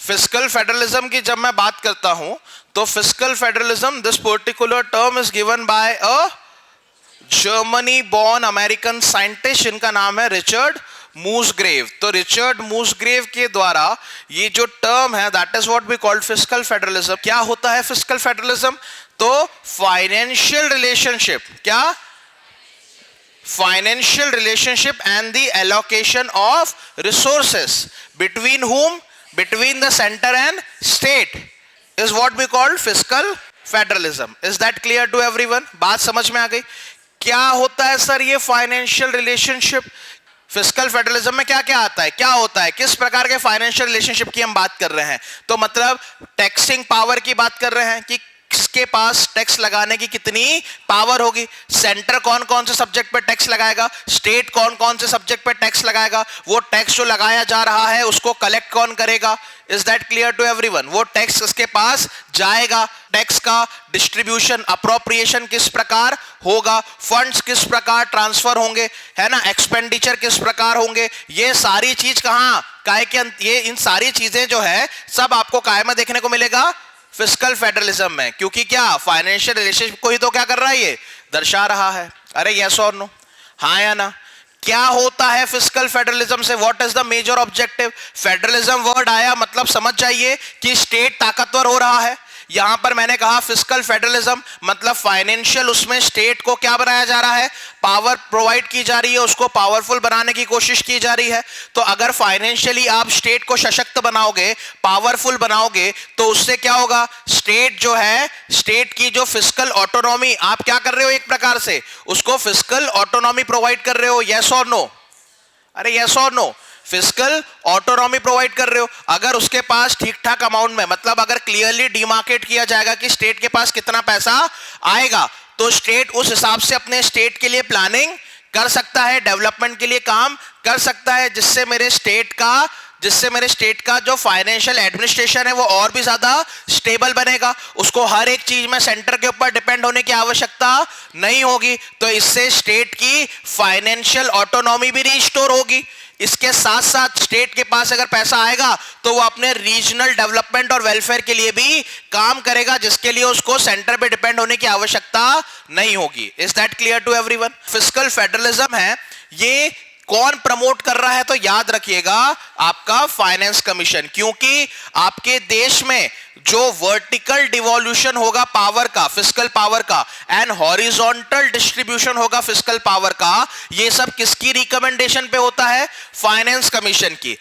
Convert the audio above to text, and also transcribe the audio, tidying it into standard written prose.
Fiscal federalism की जब मैं बात करता हूं तो fiscal federalism, this particular term is given by a Germany born American scientist जिनका नाम है रिचर्ड मूसग्रेव। तो रिचर्ड मूसग्रेव के द्वारा ये जो टर्म है that is what we called fiscal federalism. क्या होता है फिस्कल फेडरलिज्म? तो फाइनेंशियल रिलेशनशिप, क्या? Financial relationship and the allocation of resources between whom? Between the center and state is what we call fiscal federalism. Is that clear to everyone? बात समझ में आ गई? क्या होता है सर ये फाइनेंशियल रिलेशनशिप? फिस्कल फेडरलिज्म में क्या क्या आता है, क्या होता है, किस प्रकार के फाइनेंशियल रिलेशनशिप की हम बात कर रहे हैं? तो मतलब टैक्सिंग पावर की बात कर रहे हैं कि किसके पास टैक्स लगाने की कितनी पावर होगी। सेंटर कौन कौन से सब्जेक्ट पे टैक्स लगाएगा, स्टेट कौन कौन से सब्जेक्ट पे टैक्स लगाएगा, वो टैक्स जो लगाया जा रहा है उसको कलेक्ट कौन करेगा। Is that clear to everyone? वो टैक्स किसके पास जाएगा, टैक्स का डिस्ट्रीब्यूशन अप्रोप्रिएशन किस प्रकार होगा, फंड्स किस प्रकार ट्रांसफर होंगे, है ना, एक्सपेंडिचर किस प्रकार होंगे, ये सारी चीज कहां काय के ये इन सारी चीजें जो है सब आपको काय में देखने को मिलेगा, फिस्कल फेडरलिज्म में। क्योंकि क्या फाइनेंशियल रिलेशनशिप को ही तो क्या कर रहा है, ये दर्शा रहा है। अरे यस और नो, हाँ या ना? क्या होता है फिस्कल फेडरलिज्म से? What is the major objective? Federalism word आया मतलब समझ जाइए कि स्टेट ताकतवर हो रहा है। यहां पर मैंने कहा फिस्कल फेडरलिज्म मतलब फाइनेंशियल, उसमें स्टेट को क्या बनाया जा रहा है, पावर प्रोवाइड की जा रही है, उसको पावरफुल बनाने की कोशिश की जा रही है। तो अगर फाइनेंशियली आप स्टेट को सशक्त बनाओगे, पावरफुल बनाओगे, तो उससे क्या होगा, स्टेट जो है, स्टेट की जो फिस्कल ऑटोनॉमी आप क्या कर रहे हो, एक प्रकार से उसको फिस्कल ऑटोनॉमी प्रोवाइड कर रहे हो। यस और नो? अरे यस और नो? फिस्कल ऑटोनॉमी प्रोवाइड कर रहे हो। अगर उसके पास ठीक ठाक अमाउंट में, मतलब अगर क्लियरली डिमार्केट किया जाएगा कि स्टेट के पास कितना पैसा आएगा, तो स्टेट उस हिसाब से अपने स्टेट के लिए प्लानिंग कर सकता है, डेवलपमेंट के लिए काम कर सकता है, जिससे मेरे स्टेट का जो फाइनेंशियल एडमिनिस्ट्रेशन है वो और भी ज्यादा स्टेबल बनेगा। उसको हर एक चीज में सेंटर के ऊपर डिपेंड होने की आवश्यकता नहीं होगी। तो इससे स्टेट की फाइनेंशियल ऑटोनॉमी भी रिस्टोर होगी। इसके साथ साथ स्टेट के पास अगर पैसा आएगा तो वो अपने रीजनल डेवलपमेंट और वेलफेयर के लिए भी काम करेगा, जिसके लिए उसको सेंटर पे डिपेंड होने की आवश्यकता नहीं होगी। Is that clear to everyone? Fiscal federalism है, ये कौन प्रमोट कर रहा है? तो याद रखिएगा आपका फाइनेंस कमीशन। क्योंकि आपके देश में जो वर्टिकल डिवोल्यूशन होगा पावर का, फिस्कल पावर का, एंड हॉरिजॉन्टल डिस्ट्रीब्यूशन होगा फिस्कल पावर का, ये सब किसकी रिकमेंडेशन पे होता है? फाइनेंस कमीशन की।